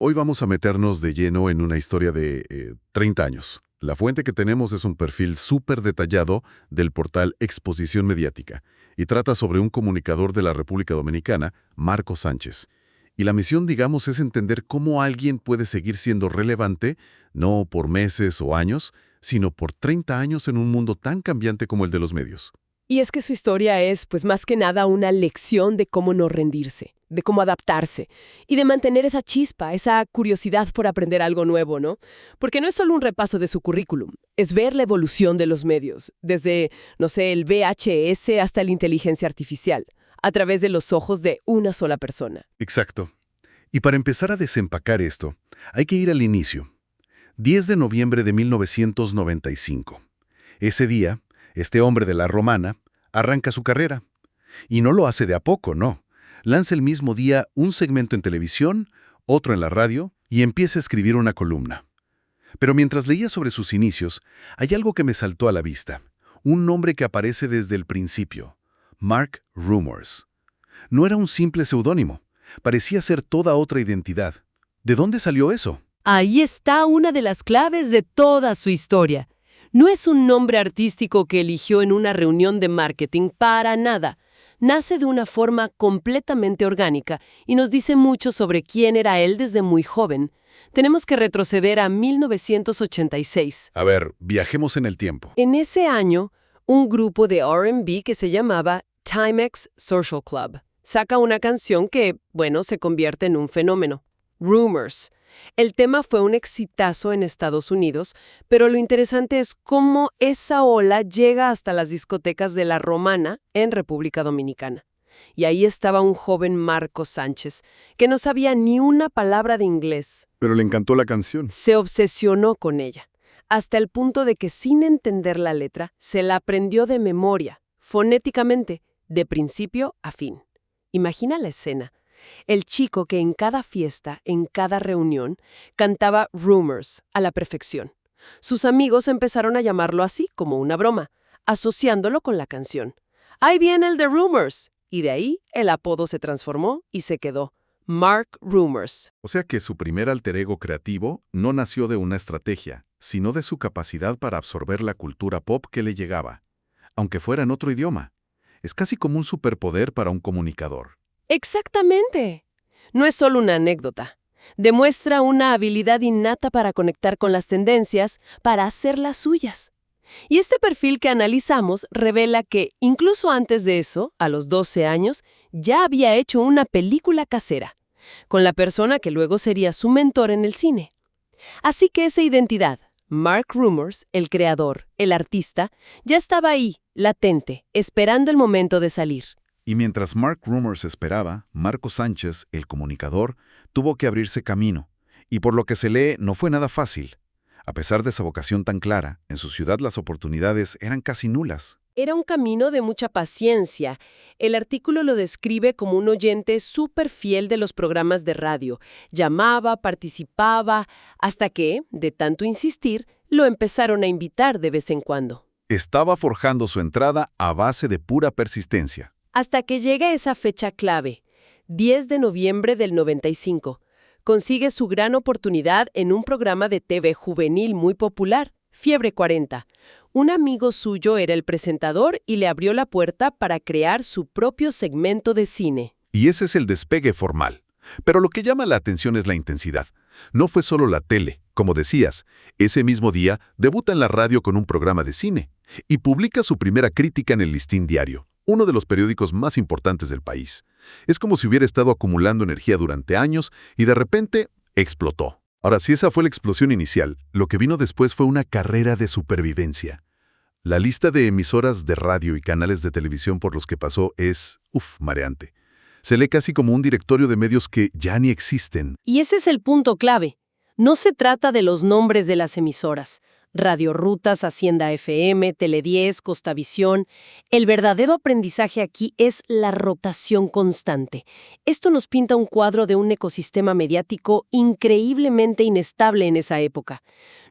Hoy vamos a meternos de lleno en una historia de 30 años. La fuente que tenemos es un perfil súper detallado del portal Exposición Mediática y trata sobre un comunicador de la República Dominicana, Marco Sánchez. Y la misión, digamos, es entender cómo alguien puede seguir siendo relevante, no por meses o años, sino por 30 años en un mundo tan cambiante como el de los medios. Y es que su historia es, pues más que nada, una lección de cómo no rendirse, de cómo adaptarse y de mantener esa chispa, esa curiosidad por aprender algo nuevo, ¿no? Porque no es solo un repaso de su currículum, es ver la evolución de los medios, desde, no sé, el VHS hasta la inteligencia artificial, a través de los ojos de una sola persona. Exacto. Y para empezar a desempacar esto, hay que ir al inicio. 10 de noviembre de 1995. Ese día, este hombre de la Romana arranca su carrera. Y no lo hace de a poco, no. Lanza el mismo día un segmento en televisión, otro en la radio, y empieza a escribir una columna. Pero mientras leía sobre sus inicios, hay algo que me saltó a la vista. Un nombre que aparece desde el principio. Mark Rumors. No era un simple seudónimo. Parecía ser toda otra identidad. ¿De dónde salió eso? Ahí está una de las claves de toda su historia. No es un nombre artístico que eligió en una reunión de marketing para nada. Nace de una forma completamente orgánica y nos dice mucho sobre quién era él desde muy joven. Tenemos que retroceder a 1986. A ver, viajemos en el tiempo. En ese año, un grupo de R&B que se llamaba Timex Social Club saca una canción que, bueno, se convierte en un fenómeno. Rumors. El tema fue un exitazo en Estados Unidos, pero lo interesante es cómo esa ola llega hasta las discotecas de La Romana en República Dominicana. Y ahí estaba un joven Marco Sánchez, que no sabía ni una palabra de inglés. Pero le encantó la canción. Se obsesionó con ella, hasta el punto de que sin entender la letra, se la aprendió de memoria, fonéticamente, de principio a fin. Imagina la escena. El chico que en cada fiesta, en cada reunión, cantaba Rumors a la perfección. Sus amigos empezaron a llamarlo así, como una broma, asociándolo con la canción. ¡Ahí viene el de Rumors! Y de ahí el apodo se transformó y se quedó Mark Rumors. O sea que su primer alter ego creativo no nació de una estrategia, sino de su capacidad para absorber la cultura pop que le llegaba, aunque fuera en otro idioma. Es casi como un superpoder para un comunicador. Exactamente. No es solo una anécdota. Demuestra una habilidad innata para conectar con las tendencias, para hacerlas suyas. Y este perfil que analizamos revela que, incluso antes de eso, a los 12 años, ya había hecho una película casera, con la persona que luego sería su mentor en el cine. Así que esa identidad, Mark Rumors, el creador, el artista, ya estaba ahí, latente, esperando el momento de salir. Y mientras Mark Rumors esperaba, Marco Sánchez, el comunicador, tuvo que abrirse camino. Y por lo que se lee, no fue nada fácil. A pesar de esa vocación tan clara, en su ciudad las oportunidades eran casi nulas. Era un camino de mucha paciencia. El artículo lo describe como un oyente súper fiel de los programas de radio. Llamaba, participaba, hasta que, de tanto insistir, lo empezaron a invitar de vez en cuando. Estaba forjando su entrada a base de pura persistencia. Hasta que llega esa fecha clave, 10 de noviembre del 95. Consigue su gran oportunidad en un programa de TV juvenil muy popular, Fiebre 40. Un amigo suyo era el presentador y le abrió la puerta para crear su propio segmento de cine. Y ese es el despegue formal. Pero lo que llama la atención es la intensidad. No fue solo la tele, como decías. Ese mismo día debuta en la radio con un programa de cine y publica su primera crítica en el Listín Diario, uno de los periódicos más importantes del país. Es como si hubiera estado acumulando energía durante años y de repente explotó. Ahora, si esa fue la explosión inicial, lo que vino después fue una carrera de supervivencia. La lista de emisoras de radio y canales de televisión por los que pasó es, mareante. Se lee casi como un directorio de medios que ya ni existen. Y ese es el punto clave. No se trata de los nombres de las emisoras. Radio Rutas, Hacienda FM, Tele10, Costavisión. El verdadero aprendizaje aquí es la rotación constante. Esto nos pinta un cuadro de un ecosistema mediático increíblemente inestable en esa época.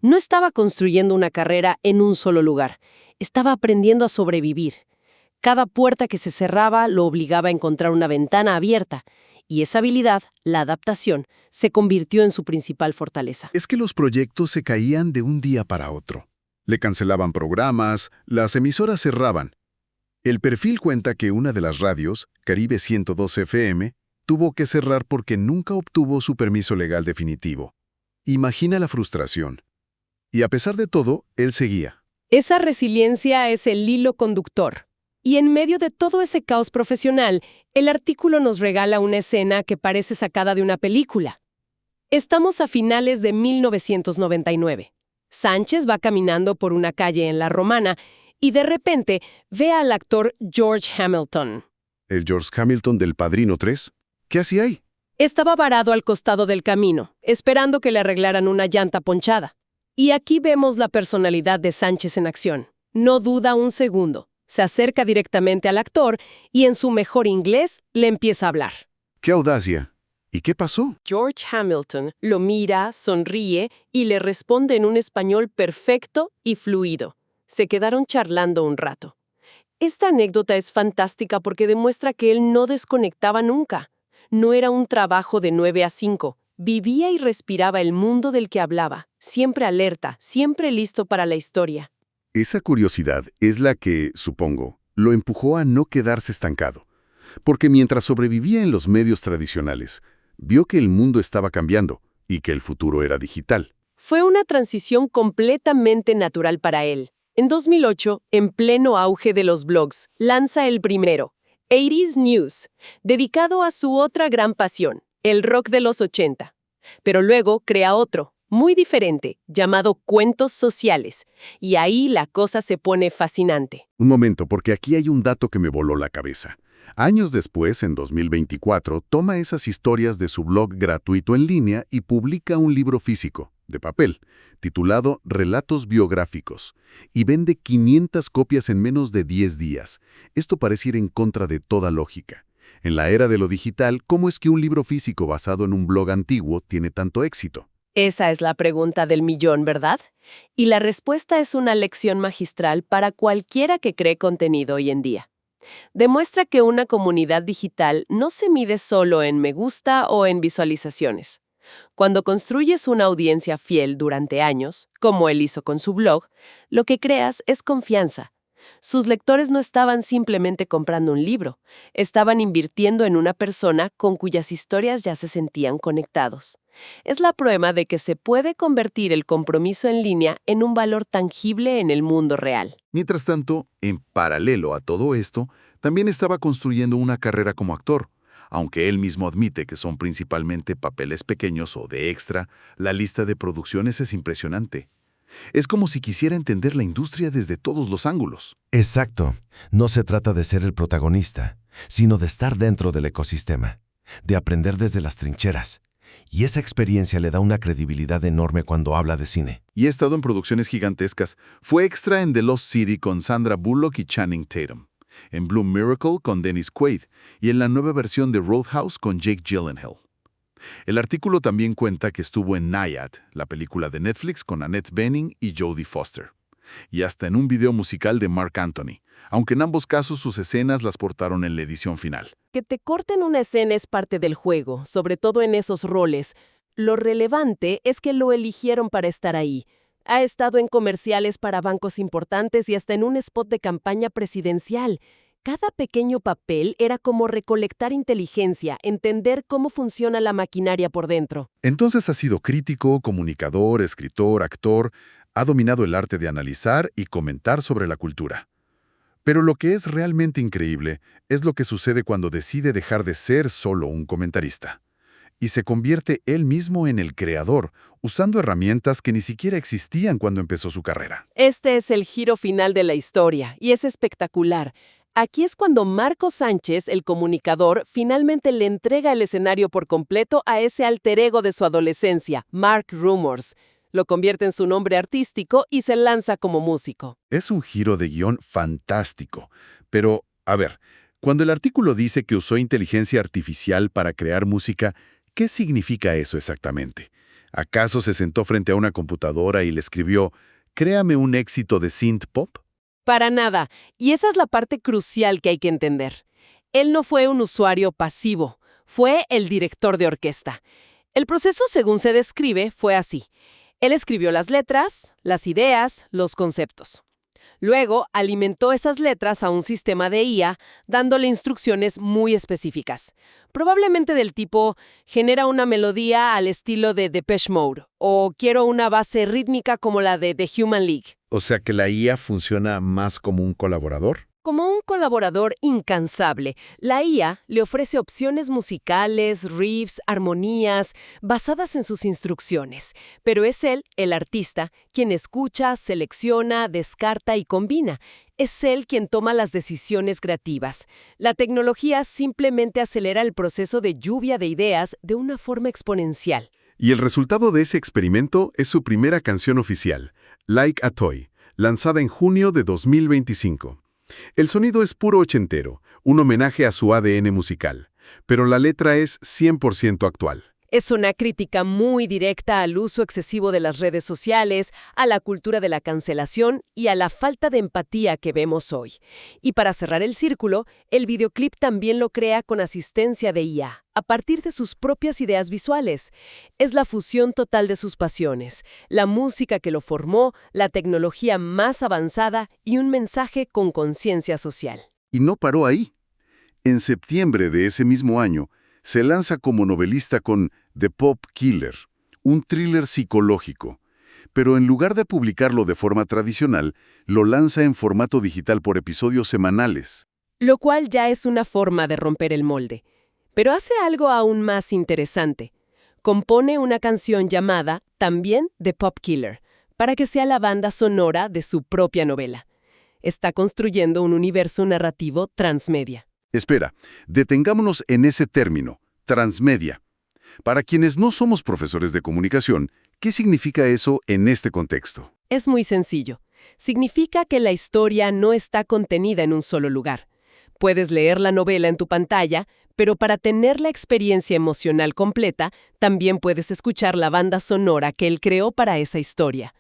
No estaba construyendo una carrera en un solo lugar. Estaba aprendiendo a sobrevivir. Cada puerta que se cerraba lo obligaba a encontrar una ventana abierta. Y esa habilidad, la adaptación, se convirtió en su principal fortaleza. Es que los proyectos se caían de un día para otro. Le cancelaban programas, las emisoras cerraban. El perfil cuenta que una de las radios, Caribe 102 FM, tuvo que cerrar porque nunca obtuvo su permiso legal definitivo. Imagina la frustración. Y a pesar de todo, él seguía. Esa resiliencia es el hilo conductor. Y en medio de todo ese caos profesional, el artículo nos regala una escena que parece sacada de una película. Estamos a finales de 1999. Sánchez va caminando por una calle en La Romana y de repente ve al actor George Hamilton. ¿El George Hamilton del Padrino 3? ¿Qué hacía ahí? Estaba varado al costado del camino, esperando que le arreglaran una llanta ponchada. Y aquí vemos la personalidad de Sánchez en acción. No duda un segundo. Se acerca directamente al actor y en su mejor inglés le empieza a hablar. ¡Qué audacia! ¿Y qué pasó? George Hamilton lo mira, sonríe y le responde en un español perfecto y fluido. Se quedaron charlando un rato. Esta anécdota es fantástica porque demuestra que él no desconectaba nunca. No era un trabajo de 9 a 5. Vivía y respiraba el mundo del que hablaba, siempre alerta, siempre listo para la historia. Esa curiosidad es la que, supongo, lo empujó a no quedarse estancado. Porque mientras sobrevivía en los medios tradicionales, vio que el mundo estaba cambiando y que el futuro era digital. Fue una transición completamente natural para él. En 2008, en pleno auge de los blogs, lanza el primero, 80s News, dedicado a su otra gran pasión, el rock de los 80. Pero luego crea otro, muy diferente, llamado Cuentos Sociales, y ahí la cosa se pone fascinante. Un momento, porque aquí hay un dato que me voló la cabeza. Años después, en 2024, toma esas historias de su blog gratuito en línea y publica un libro físico, de papel, titulado Relatos Biográficos, y vende 500 copias en menos de 10 días. Esto parece ir en contra de toda lógica. En la era de lo digital, ¿cómo es que un libro físico basado en un blog antiguo tiene tanto éxito? Esa es la pregunta del millón, ¿verdad? Y la respuesta es una lección magistral para cualquiera que cree contenido hoy en día. Demuestra que una comunidad digital no se mide solo en me gusta o en visualizaciones. Cuando construyes una audiencia fiel durante años, como él hizo con su blog, lo que creas es confianza. Sus lectores no estaban simplemente comprando un libro, estaban invirtiendo en una persona con cuyas historias ya se sentían conectados. Es la prueba de que se puede convertir el compromiso en línea en un valor tangible en el mundo real. Mientras tanto, en paralelo a todo esto, también estaba construyendo una carrera como actor. Aunque él mismo admite que son principalmente papeles pequeños o de extra, la lista de producciones es impresionante. Es como si quisiera entender la industria desde todos los ángulos. Exacto. No se trata de ser el protagonista, sino de estar dentro del ecosistema, de aprender desde las trincheras. Y esa experiencia le da una credibilidad enorme cuando habla de cine. Y ha estado en producciones gigantescas. Fue extra en The Lost City con Sandra Bullock y Channing Tatum, en Blue Miracle con Dennis Quaid y en la nueva versión de Roadhouse con Jake Gyllenhaal. El artículo también cuenta que estuvo en Nyad, la película de Netflix con Annette Bening y Jodie Foster, y hasta en un video musical de Marc Anthony, aunque en ambos casos sus escenas las portaron en la edición final. Que te corten una escena es parte del juego, sobre todo en esos roles. Lo relevante es que lo eligieron para estar ahí. Ha estado en comerciales para bancos importantes y hasta en un spot de campaña presidencial. Cada pequeño papel era como recolectar inteligencia, entender cómo funciona la maquinaria por dentro. Entonces ha sido crítico, comunicador, escritor, actor, ha dominado el arte de analizar y comentar sobre la cultura. Pero lo que es realmente increíble es lo que sucede cuando decide dejar de ser solo un comentarista. Y se convierte él mismo en el creador, usando herramientas que ni siquiera existían cuando empezó su carrera. Este es el giro final de la historia, y es espectacular. Aquí es cuando Marco Sánchez, el comunicador, finalmente le entrega el escenario por completo a ese alter ego de su adolescencia, Mark Rumors. Lo convierte en su nombre artístico y se lanza como músico. Es un giro de guión fantástico. Pero, a ver, cuando el artículo dice que usó inteligencia artificial para crear música, ¿qué significa eso exactamente? ¿Acaso se sentó frente a una computadora y le escribió, «Créame un éxito de synth pop»? Para nada, y esa es la parte crucial que hay que entender. Él no fue un usuario pasivo, fue el director de orquesta. El proceso, según se describe, fue así. Él escribió las letras, las ideas, los conceptos. Luego, alimentó esas letras a un sistema de IA, dándole instrucciones muy específicas. Probablemente del tipo, genera una melodía al estilo de Depeche Mode, o quiero una base rítmica como la de The Human League. O sea que la IA funciona más como un colaborador. Como un colaborador incansable, la IA le ofrece opciones musicales, riffs, armonías, basadas en sus instrucciones, pero es él, el artista, quien escucha, selecciona, descarta y combina. Es él quien toma las decisiones creativas. La tecnología simplemente acelera el proceso de lluvia de ideas de una forma exponencial. Y el resultado de ese experimento es su primera canción oficial, Like a Toy, lanzada en junio de 2025. El sonido es puro ochentero, un homenaje a su ADN musical, pero la letra es 100% actual. Es una crítica muy directa al uso excesivo de las redes sociales, a la cultura de la cancelación y a la falta de empatía que vemos hoy. Y para cerrar el círculo, el videoclip también lo crea con asistencia de IA, a partir de sus propias ideas visuales. Es la fusión total de sus pasiones, la música que lo formó, la tecnología más avanzada y un mensaje con conciencia social. Y no paró ahí. En septiembre de ese mismo año, se lanza como novelista con The Pop Killer, un thriller psicológico. Pero en lugar de publicarlo de forma tradicional, lo lanza en formato digital por episodios semanales. Lo cual ya es una forma de romper el molde. Pero hace algo aún más interesante. Compone una canción llamada, también, The Pop Killer, para que sea la banda sonora de su propia novela. Está construyendo un universo narrativo transmedia. Espera, detengámonos en ese término, transmedia. Para quienes no somos profesores de comunicación, ¿qué significa eso en este contexto? Es muy sencillo. Significa que la historia no está contenida en un solo lugar. Puedes leer la novela en tu pantalla, pero para tener la experiencia emocional completa, también puedes escuchar la banda sonora que él creó para esa historia.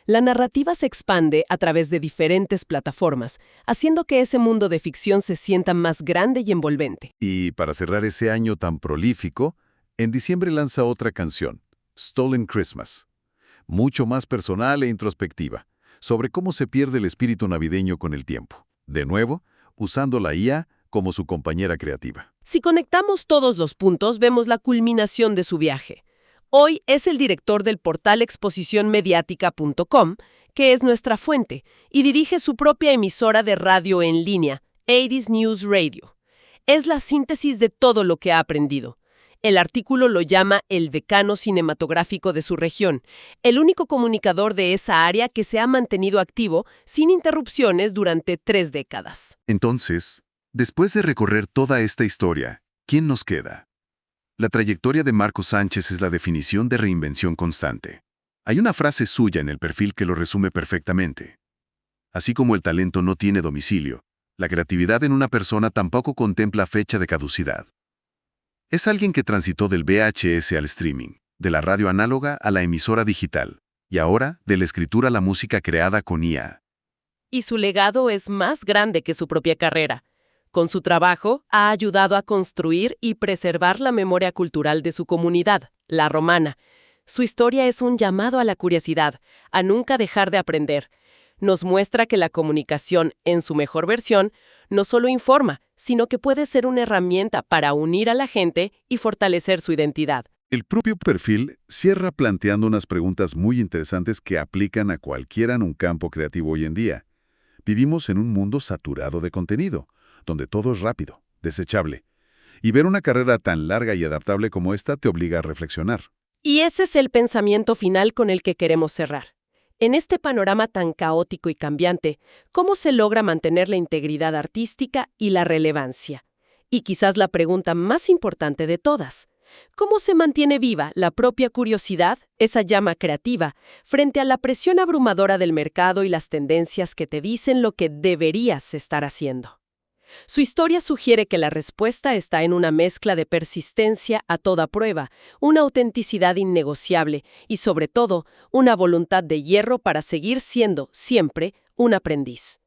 La narrativa se expande a través de diferentes plataformas, haciendo que ese mundo de ficción se sienta más grande y envolvente. Y para cerrar ese año tan prolífico, en diciembre lanza otra canción, Stolen Christmas, mucho más personal e introspectiva, sobre cómo se pierde el espíritu navideño con el tiempo. De nuevo, usando la IA como su compañera creativa. Si conectamos todos los puntos, vemos la culminación de su viaje. Hoy es el director del portal exposicionmediática.com, que es nuestra fuente, y dirige su propia emisora de radio en línea, 80s News Radio. Es la síntesis de todo lo que ha aprendido. El artículo lo llama el decano cinematográfico de su región, el único comunicador de esa área que se ha mantenido activo sin interrupciones durante 3 décadas. Entonces, después de recorrer toda esta historia, ¿quién nos queda? La trayectoria de Marco Sánchez es la definición de reinvención constante. Hay una frase suya en el perfil que lo resume perfectamente. Así como el talento no tiene domicilio, la creatividad en una persona tampoco contempla fecha de caducidad. Es alguien que transitó del VHS al streaming, de la radio análoga a la emisora digital, y ahora de la escritura a la música creada con IA. Y su legado es más grande que su propia carrera. Con su trabajo, ha ayudado a construir y preservar la memoria cultural de su comunidad, la romana. Su historia es un llamado a la curiosidad, a nunca dejar de aprender. Nos muestra que la comunicación, en su mejor versión, no solo informa, sino que puede ser una herramienta para unir a la gente y fortalecer su identidad. El propio perfil cierra planteando unas preguntas muy interesantes que aplican a cualquiera en un campo creativo hoy en día. Vivimos en un mundo saturado de contenido, donde todo es rápido, desechable. Y ver una carrera tan larga y adaptable como esta te obliga a reflexionar. Y ese es el pensamiento final con el que queremos cerrar. En este panorama tan caótico y cambiante, ¿cómo se logra mantener la integridad artística y la relevancia? Y quizás la pregunta más importante de todas, ¿cómo se mantiene viva la propia curiosidad, esa llama creativa, frente a la presión abrumadora del mercado y las tendencias que te dicen lo que deberías estar haciendo? Su historia sugiere que la respuesta está en una mezcla de persistencia a toda prueba, una autenticidad innegociable y, sobre todo, una voluntad de hierro para seguir siendo, siempre, un aprendiz.